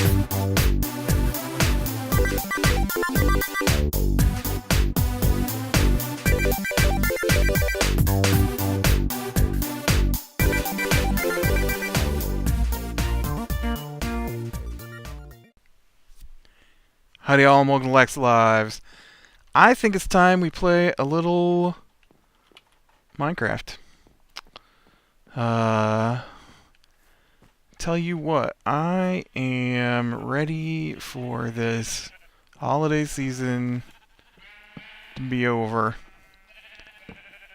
Howdy all, and welcome to Lac Lives. I think it's time we play a little Minecraft. Tell you what, I am ready for this holiday season to be over.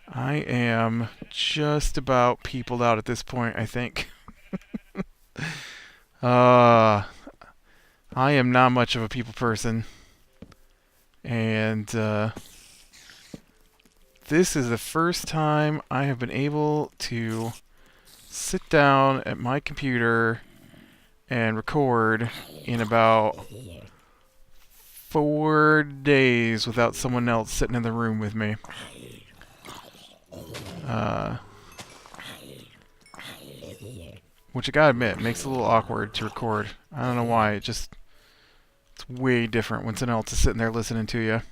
I am just about peopled out at this point, I think. I am not much of a people person, and this is the first time I have been able to sit down at my computer and record in about 4 days without someone else sitting in the room with me. Which I gotta admit, makes it a little awkward to record. I don't know why, it's way different when someone else is sitting there listening to you.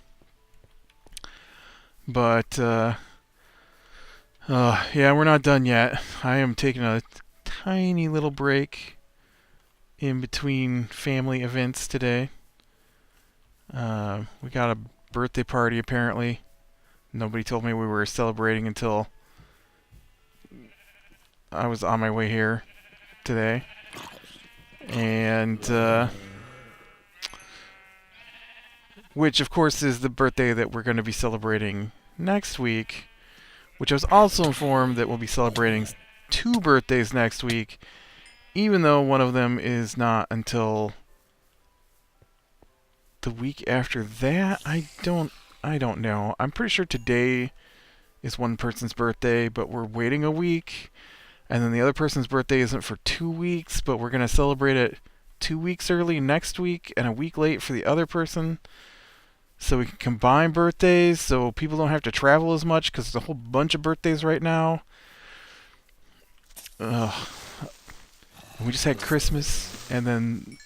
But, yeah, we're not done yet. I am taking a tiny little break in between family events today. We got a birthday party, apparently. Nobody told me we were celebrating until I was on my way here today. And, which, of course, is the birthday that we're going to be celebrating next week, which I was also informed that we'll be celebrating 2 birthdays next week, even though one of them is not until the week after that. I don't know. I'm pretty sure today is one person's birthday, but we're waiting a week, and then the other person's birthday isn't for 2 weeks, but we're going to celebrate it 2 weeks early next week and a week late for the other person. So we can combine birthdays so people don't have to travel as much, because there's a whole bunch of birthdays right now. We just had Christmas, and then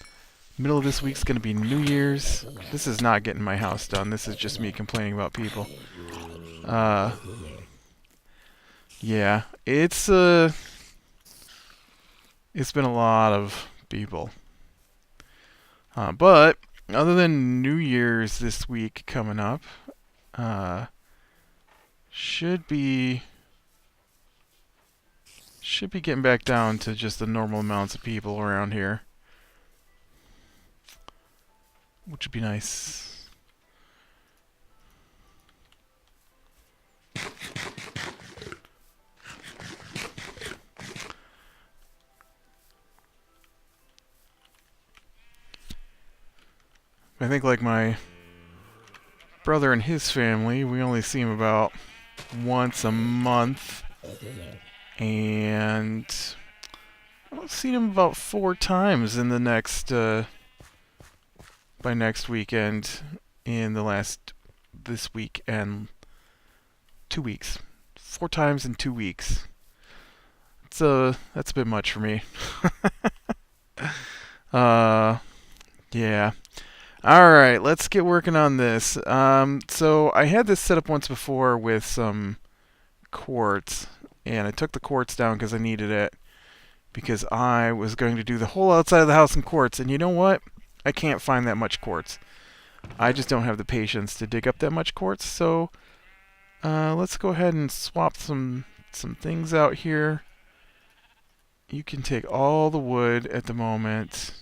middle of this week's going to be New Year's. This is not getting my house done. This is just me complaining about people. Yeah, it's been a lot of people. But other than New Year's this week coming up, should be getting back down to just the normal amounts of people around here, which would be nice. I think, like my brother and his family, we only see him about once a month, and I've seen him about 4 times in the next by next weekend, in this week and 2 weeks. 4 times in 2 weeks. That's a bit much for me. Yeah. Alright, let's get working on this. So I had this set up once before with some quartz, and I took the quartz down because I needed it, because I was going to do the whole outside of the house in quartz, and you know what? I can't find that much quartz. I just don't have the patience to dig up that much quartz, so let's go ahead and swap some things out here. You can take all the wood at the moment.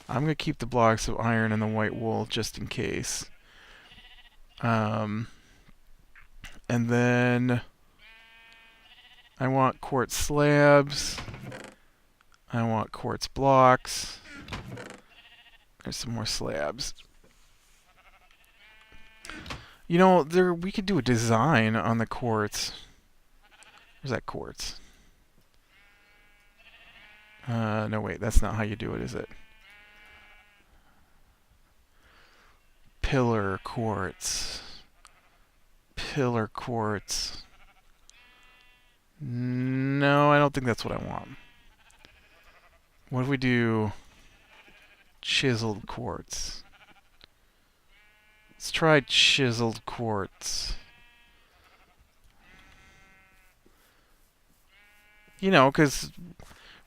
I'm going to keep the blocks of iron and the white wool just in case. And then I want quartz slabs. I want quartz blocks. There's some more slabs. You know, we could do a design on the quartz. Where's that quartz? No, wait, that's not how you do it, is it? Pillar quartz. Pillar quartz. No, I don't think that's what I want. What if we do chiseled quartz. Let's try chiseled quartz. You know, because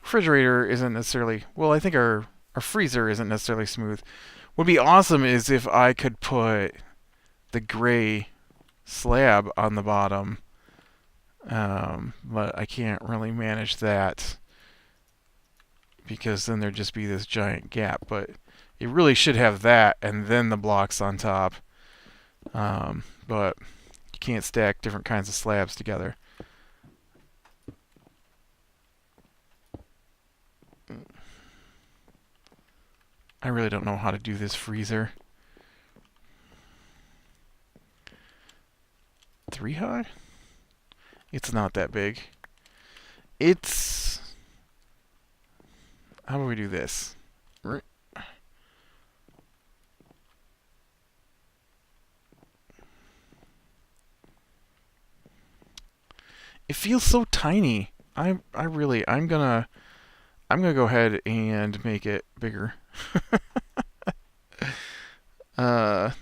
refrigerator isn't necessarily... Well, I think our freezer isn't necessarily smooth. What would be awesome is if I could put the gray slab on the bottom. But I can't really manage that because then there'd just be this giant gap. But it really should have that and then the blocks on top. But you can't stack different kinds of slabs together. I really don't know how to do this freezer. 3 high? It's not that big. It's... How do we do this? It feels so tiny. I'm gonna go ahead and make it bigger. We're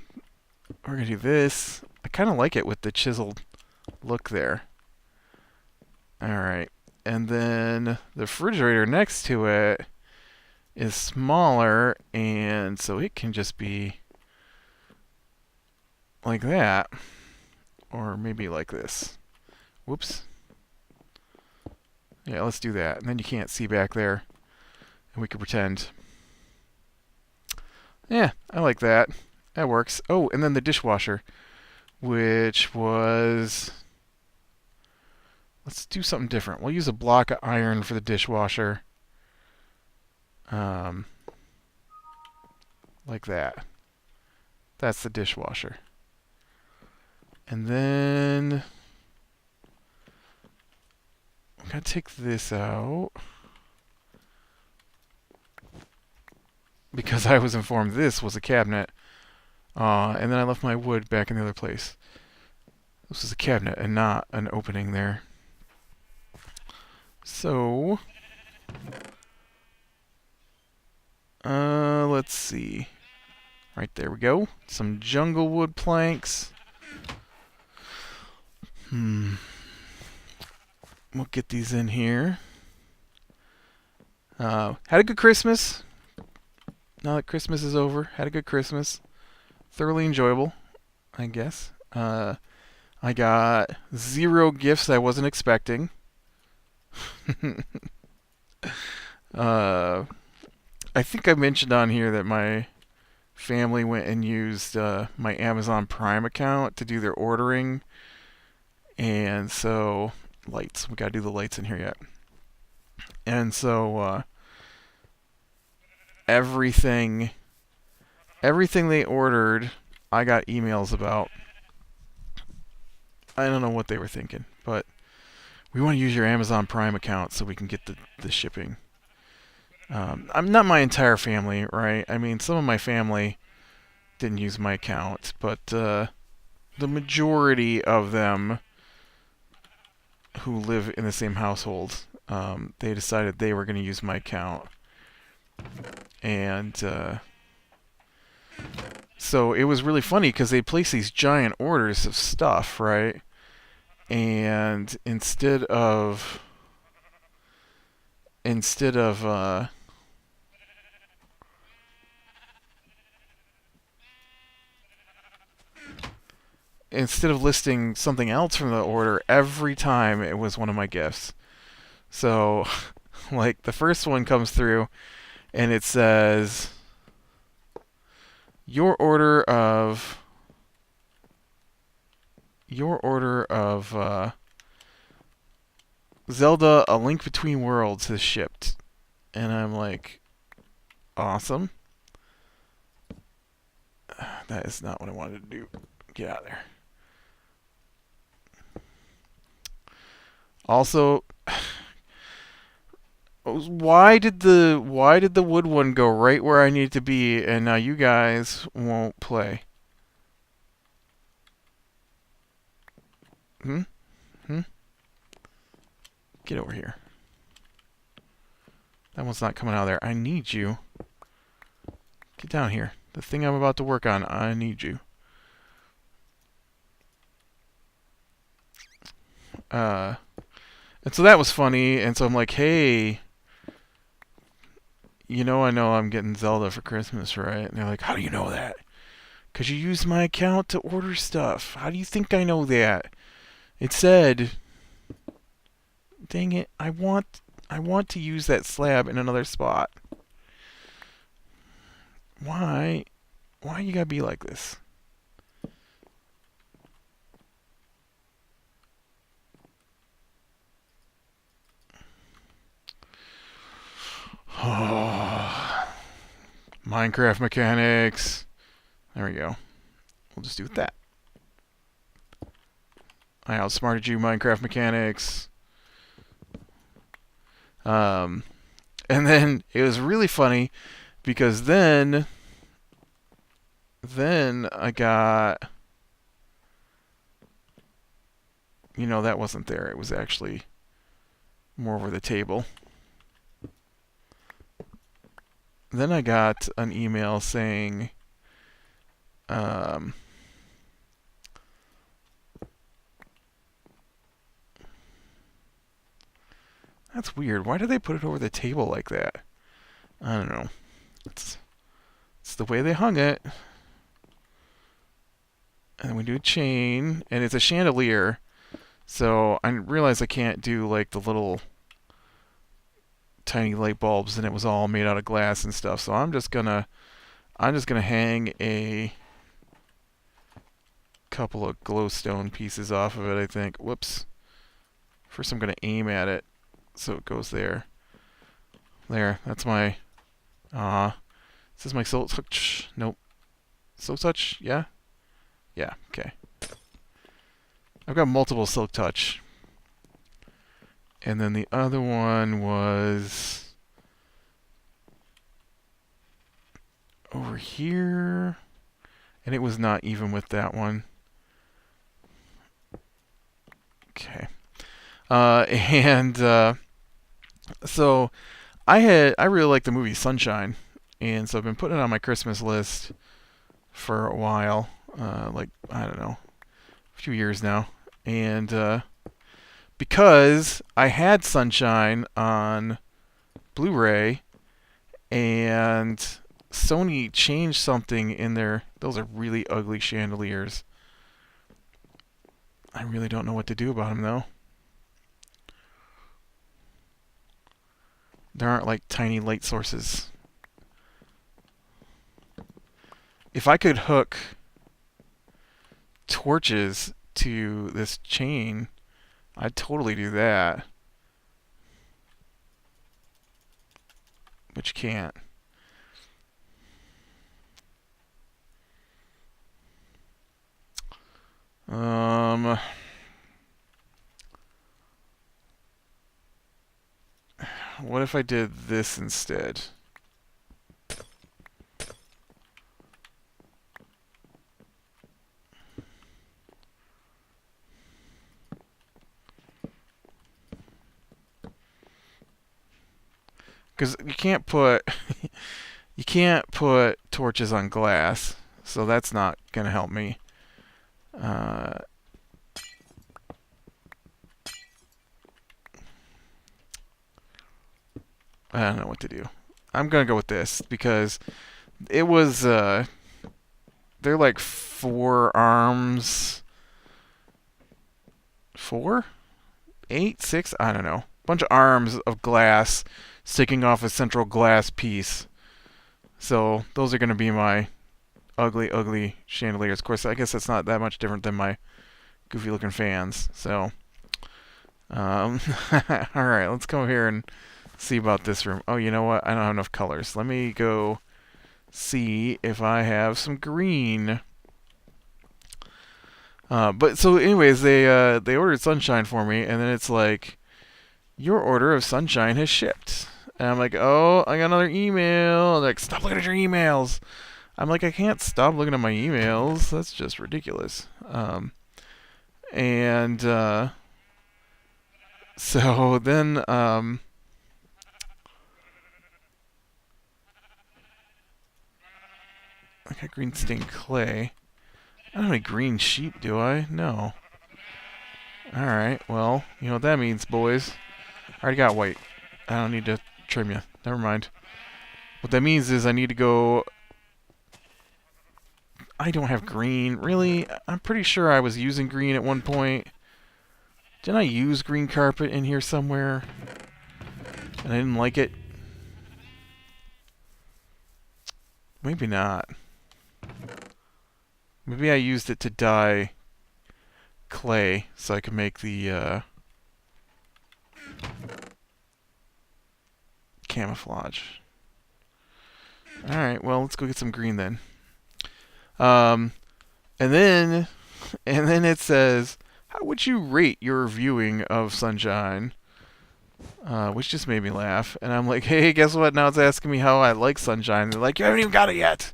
gonna do this. I kind of like it with the chiseled look there. Alright. And then the refrigerator next to it is smaller, and so it can just be like that. Or maybe like this. Whoops. Yeah, let's do that. And then you can't see back there. And we can pretend. Yeah, I like that. That works. Oh, and then the dishwasher, which was... Let's do something different. We'll use a block of iron for the dishwasher. Like that. That's the dishwasher. And then... I'm going to take this out. Because I was informed this was a cabinet. And then I left my wood back in the other place. This is a cabinet and not an opening there. So... let's see. Right, there we go. Some jungle wood planks. We'll get these in here. Had a good Christmas. Now that Christmas is over, had a good Christmas. Thoroughly enjoyable, I guess. I got 0 gifts I wasn't expecting. I think I mentioned on here that my family went and used my Amazon Prime account to do their ordering. And so, lights. We gotta do the lights in here yet. And so, everything they ordered, I got emails about. I don't know what they were thinking, but we want to use your Amazon Prime account so we can get the shipping. I'm not my entire family, right? I mean, some of my family didn't use my account, but the majority of them who live in the same household, they decided they were going to use my account. And so it was really funny because they placed these giant orders of stuff, right? And instead of listing something else from the order, every time it was one of my gifts. So, like, the first one comes through, and it says, your order of Zelda: A Link Between Worlds has shipped. And I'm like, awesome. That is not what I wanted to do. Get out of there. Also, why did the wood one go right where I need it to be, and now you guys won't play? Get over here. That one's not coming out of there. I need you Get down here. The thing I'm about to work on, I need you. And so that was funny, and so I'm like, hey, I know I'm getting Zelda for Christmas, right? And they're like, how do you know that? Because you used my account to order stuff. How do you think I know that? It said, dang it, I want to use that slab in another spot. Why? Why you gotta be like this? Oh, Minecraft mechanics. There we go. We'll just do with that. I outsmarted you, Minecraft mechanics. And then it was really funny because then I got, that wasn't there. It was actually more over the table. Then I got an email saying, that's weird. Why did they put it over the table like that? I don't know. It's the way they hung it. And then we do a chain, and it's a chandelier. So I realized I can't do like the little tiny light bulbs, and it was all made out of glass and stuff. So I'm just gonna hang a couple of glowstone pieces off of it, I think. Whoops. First I'm gonna aim at it so it goes there. There, that's my this is my silk touch. Nope. Silk touch, yeah? Yeah, okay. I've got multiple silk touch. And then the other one was over here. And it was not even with that one. Okay. So I really like the movie Sunshine, and so I've been putting it on my Christmas list for a while, like I don't know, a few years now, and because I had Sunshine on Blu-ray, and Sony changed something in there. Those are really ugly chandeliers. I really don't know what to do about them though. There aren't like tiny light sources. If I could hook torches to this chain, I'd totally do that. But you can't. What if I did this instead? Because you can't put torches on glass, so that's not gonna help me. I don't know what to do. I'm gonna go with this because it was they're like 4 arms, 4, 8, 6. I don't know. Bunch of arms of glass sticking off a central glass piece. So those are gonna be my ugly, ugly chandeliers. Of course, I guess that's not that much different than my goofy looking fans. So, all right, let's go here and see about this room. Oh, you know what? I don't have enough colors. Let me go see if I have some green. But so, anyways, they ordered Sunshine for me, and then it's like, your order of Sunshine has shipped. And I'm like, oh, I got another email. They're like, stop looking at your emails. I'm like, I can't stop looking at my emails. That's just ridiculous. And so then I got green stained clay. I don't have any green sheep, do I? No. Alright, well, you know what that means, boys. I already got white. I don't need to trim you. Never mind. What that means is I need to go... I don't have green. Really? I'm pretty sure I was using green at one point. Didn't I use green carpet in here somewhere? And I didn't like it? Maybe not. Maybe I used it to dye clay so I could make the camouflage. Alright, well, let's go get some green then. And then it says, how would you rate your viewing of Sunshine? Which just made me laugh. And I'm like, hey, guess what? Now it's asking me how I like Sunshine. They're like, you haven't even got it yet.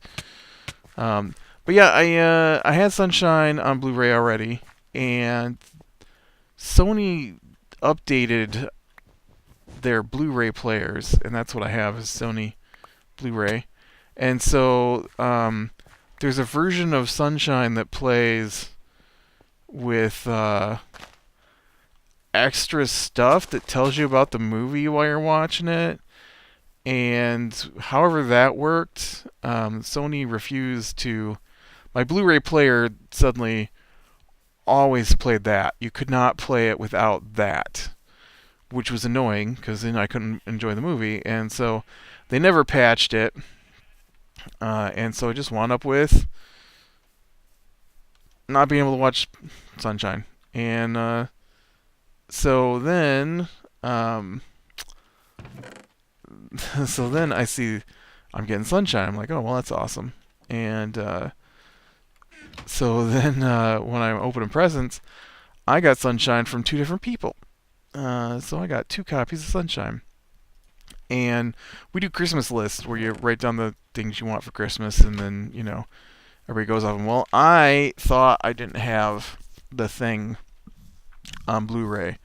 But yeah, I had Sunshine on Blu-ray already, and Sony updated their Blu-ray players, and that's what I have is Sony Blu-ray. And so there's a version of Sunshine that plays with extra stuff that tells you about the movie while you're watching it. And however that worked, Sony refused to... My Blu-ray player suddenly always played that. You could not play it without that, which was annoying because then I couldn't enjoy the movie. And so they never patched it. And so I just wound up with not being able to watch Sunshine. And so then I see I'm getting Sunshine. I'm like, oh, well, that's awesome. And so then when I'm opening presents, I got Sunshine from 2 different people. So I got 2 copies of Sunshine. And we do Christmas lists where you write down the things you want for Christmas, and then, you know, everybody goes off. And, well, I thought I didn't have the thing on Blu-ray.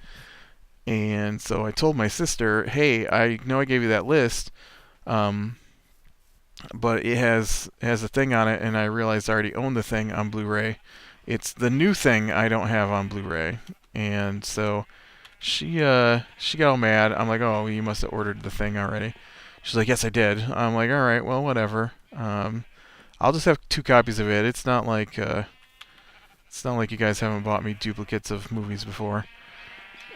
And so I told my sister, hey, I know I gave you that list, but it has a thing on it, and I realized I already own the thing on Blu-ray. It's the new thing I don't have on Blu-ray. And so she got all mad. I'm like, oh, you must have ordered the thing already. She's like, yes, I did. I'm like, all right, well, whatever. I'll just have 2 copies of it. It's not like you guys haven't bought me duplicates of movies before.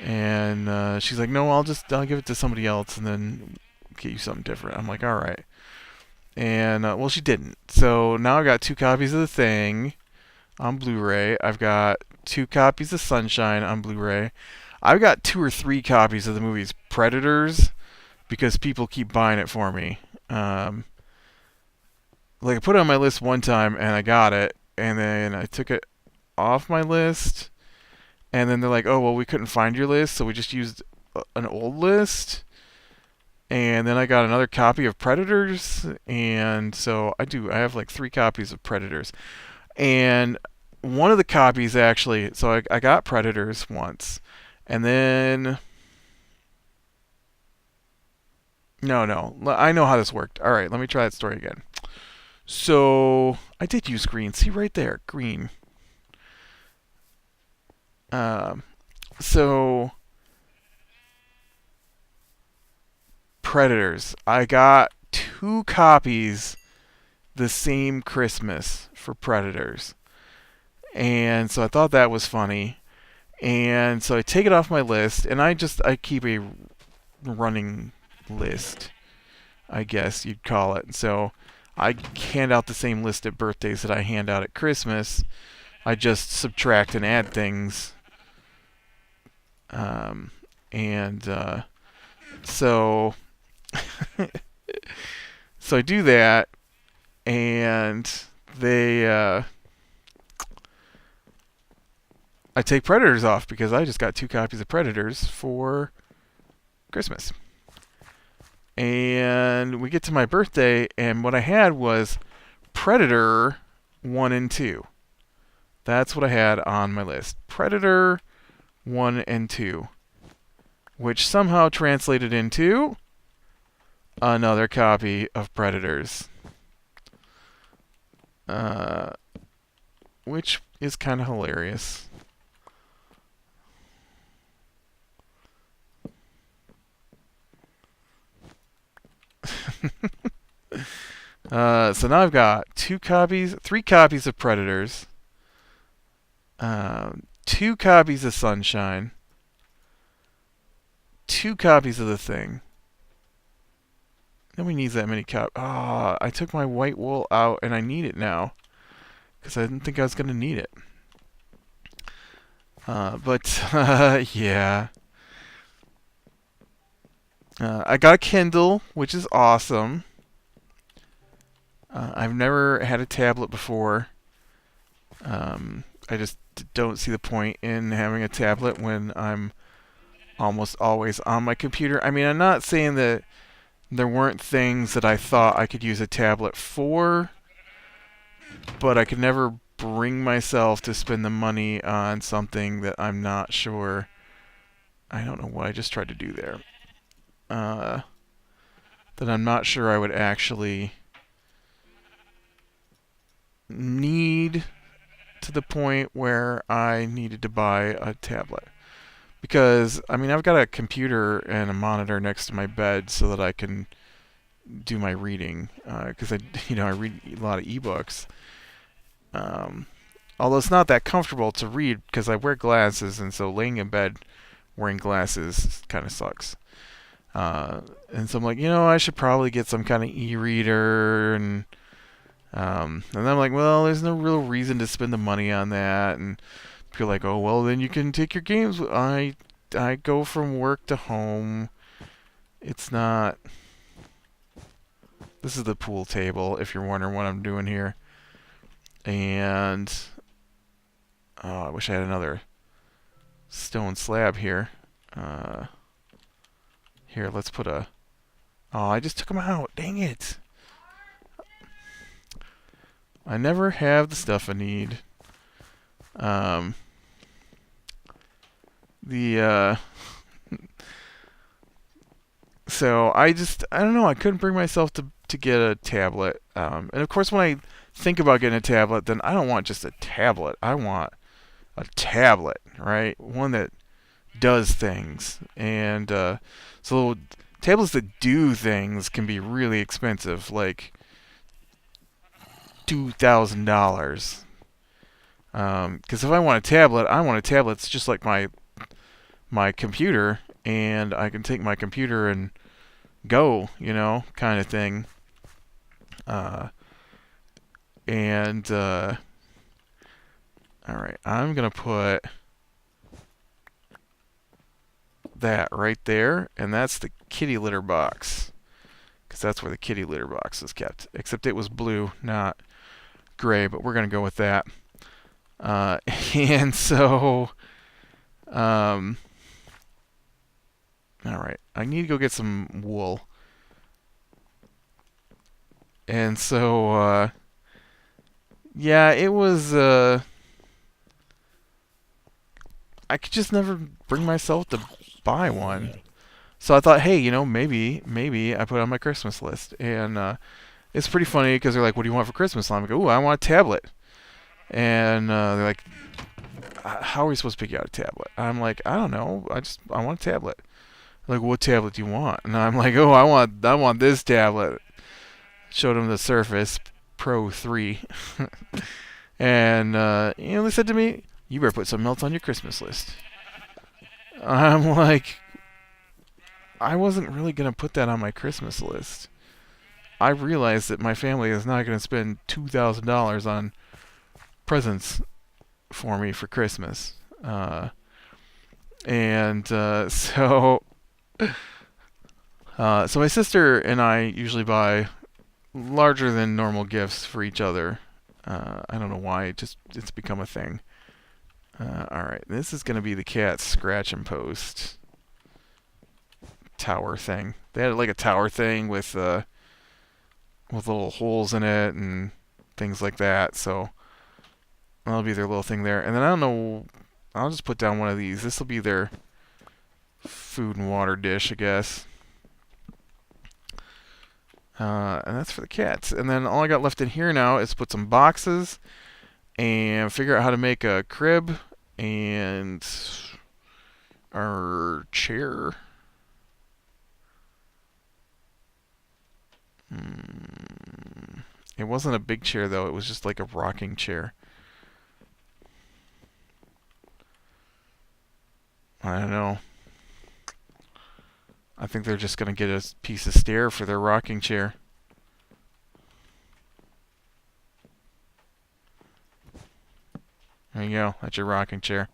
And she's like, no, I'll give it to somebody else and then get you something different. I'm like, all right. And well, she didn't. So now I've got 2 copies of the thing on Blu-ray. I've got 2 copies of Sunshine on Blu-ray. I've got 2 or 3 copies of the movies Predators because people keep buying it for me. Like I put it on my list one time and I got it, and then I took it off my list, and then they're like, oh, well, we couldn't find your list, so we just used an old list. And then I got another copy of Predators, and so I have like 3 copies of Predators. And one of the copies actually, so I got Predators once, and then... No, I know how this worked. All right, let me try that story again. So I did use green. See right there, green. So Predators. I got 2 copies the same Christmas for Predators. And so I thought that was funny. And so I take it off my list, and I keep a running list, I guess you'd call it. So I hand out the same list at birthdays that I hand out at Christmas. I just subtract and add things. So so I do that, and I take Predators off because I just got 2 copies of Predators for Christmas. And we get to my birthday, and what I had was Predator 1 and 2. That's what I had on my list. Predator 1 and 2. Which somehow translated into another copy of Predators. uh, which is kind of hilarious. So now I've got 3 copies of Predators, 2 copies of Sunshine, 2 copies of the Thing. Nobody needs that many copies. Ah, I took my white wool out and I need it now because I didn't think I was going to need it. But yeah. I got a Kindle, which is awesome. I've never had a tablet before. I just don't see the point in having a tablet when I'm almost always on my computer. I mean, I'm not saying that there weren't things that I thought I could use a tablet for, but I could never bring myself to spend the money on something that I'm not sure. I don't know what I just tried to do there. That I'm not sure I would actually need to the point where I needed to buy a tablet. Because, I mean, I've got a computer and a monitor next to my bed so that I can do my reading. Because I read a lot of ebooks. Although it's not that comfortable to read because I wear glasses, and so laying in bed wearing glasses kind of sucks. And so I'm like, I should probably get some kind of e-reader, and then I'm like, well, there's no real reason to spend the money on that. And people are like, oh, well, then you can take your games. I go from work to home. It's not. This is the pool table, if you're wondering what I'm doing here. And I wish I had another stone slab here. Here, let's put a. Oh, I just took them out. Dang it. I never have the stuff I need. The so I don't know, I couldn't bring myself to get a tablet. And of course when I think about getting a tablet, then I don't want just a tablet. I want a tablet, right? One that does things. And so tablets that do things can be really expensive, like $2,000. Because if I want a tablet, I want a tablet that's just like my computer, and I can take my computer and go, kind of thing. And all right, I'm gonna put that right there, and that's the kitty litter box, because that's where the kitty litter box is kept. Except it was blue, not gray, but we're gonna go with that. And so, all right, I need to go get some wool. And so, yeah, it was. I could just never bring myself to buy one. So I thought, hey, maybe I put it on my Christmas list. And it's pretty funny because they're like, "What do you want for Christmas?" And I'm like, "Ooh, I want a tablet." And they're like, "How are we supposed to pick out a tablet?" I'm like, "I don't know. I want a tablet." They're like, "What tablet do you want?" And I'm like, "Oh, I want this tablet." Showed them the Surface Pro 3, and they said to me, "You better put something else on your Christmas list." I'm like, I wasn't really gonna put that on my Christmas list. I realized that my family is not gonna spend $2,000 on presents for me for Christmas, and so my sister and I usually buy larger than normal gifts for each other. I don't know why, it's become a thing. Alright, this is going to be the cat's scratch and post tower thing. They had like a tower thing with little holes in it and things like that, so that'll be their little thing there. And then I don't know, I'll just put down one of these. This will be their food and water dish, I guess. And that's for the cats. And then all I got left in here now is put some boxes and figure out how to make a crib and our chair. It wasn't a big chair though, it was just like a rocking chair. I don't know. I think they're just going to get a piece of stair for their rocking chair. There you go. That's your rocking chair.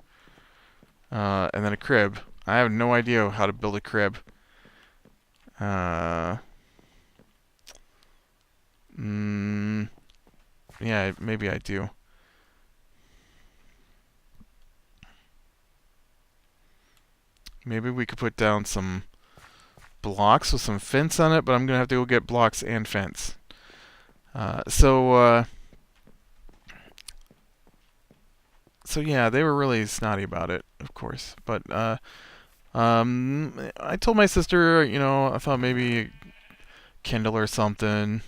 And then a crib. I have no idea how to build a crib. Yeah, maybe I do. Maybe we could put down some blocks with some fence on it, but I'm going to have to go get blocks and fence. So yeah, they were really snotty about it, of course. But I told my sister, I thought maybe Kindle or something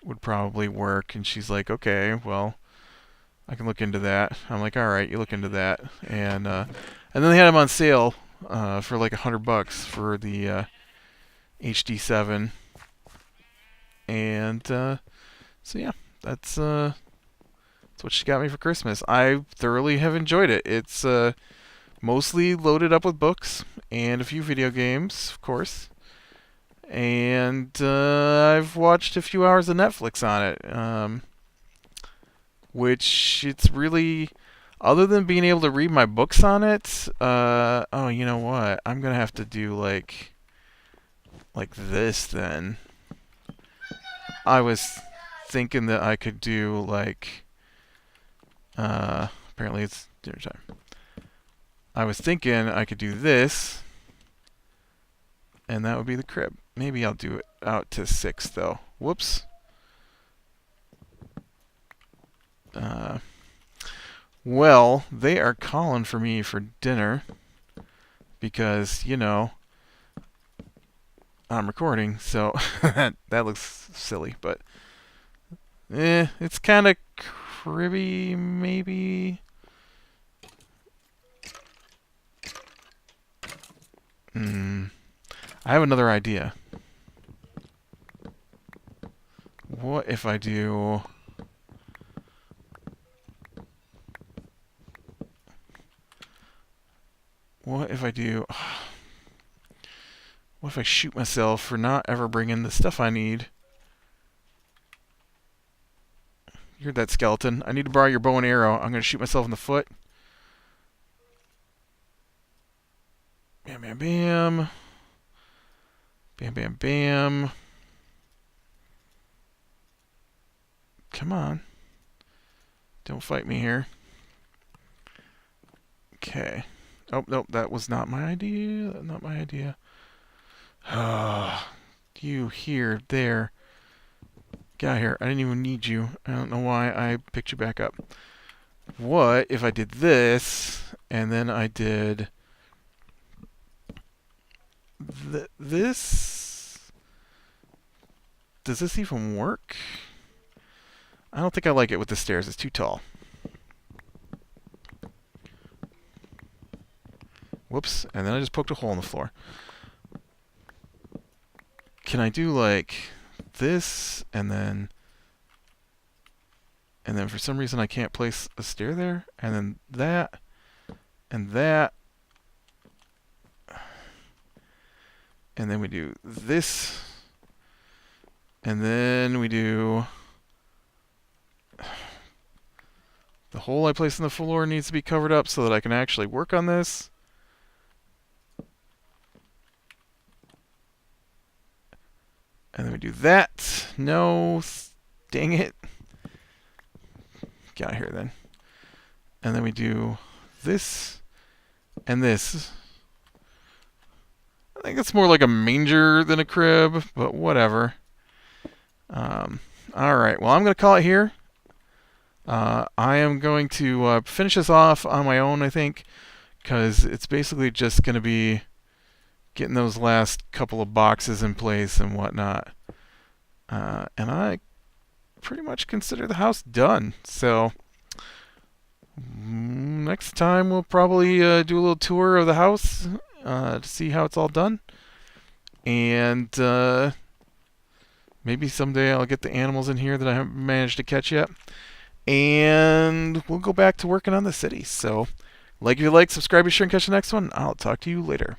would probably work, and she's like, okay, well, I can look into that. I'm like, all right, you look into that, and then they had them on sale for like $100 for the HD7, and so yeah, that's what she got me for Christmas. I thoroughly have enjoyed it. It's mostly loaded up with books and a few video games, of course. And I've watched a few hours of Netflix on it, which it's really, other than being able to read my books on it, oh, you know what? I'm going to have to do like this then. I was thinking that I could do like, apparently it's dinner time. I was thinking I could do this, and that would be the crib. Maybe I'll do it out to 6 though. Whoops. Well, they are calling for me for dinner because, I'm recording, so that looks silly, but it's kind of cribby, maybe. I have another idea. What if I do... What if I do... What if I shoot myself for not ever bringing the stuff I need? You heard that, skeleton. I need to borrow your bow and arrow. I'm going to shoot myself in the foot. Bam, bam, bam. Bam, bam, bam. Come on. Don't fight me here. Okay. Oh, nope, that was not my idea. Not my idea. You here, there. Get out of here. I didn't even need you. I don't know why I picked you back up. What if I did this, and then I did this? Does this even work? I don't think I like it with the stairs. It's too tall. Whoops. And then I just poked a hole in the floor. Can I do like this, and then for some reason I can't place a stair there, and then that, and that, and then we do this, and then we do the hole I placed in the floor needs to be covered up so that I can actually work on this. And then we do that. No, dang it. Get out of here then. And then we do this and this. I think it's more like a manger than a crib, but whatever. Alright, well, I'm going to call it here. I am going to finish this off on my own, I think, because it's basically just going to be getting those last couple of boxes in place and whatnot. And I pretty much consider the house done. So next time we'll probably do a little tour of the house to see how it's all done. And maybe someday I'll get the animals in here that I haven't managed to catch yet. And we'll go back to working on the city. So, like if you like, subscribe, be sure and catch the next one. I'll talk to you later.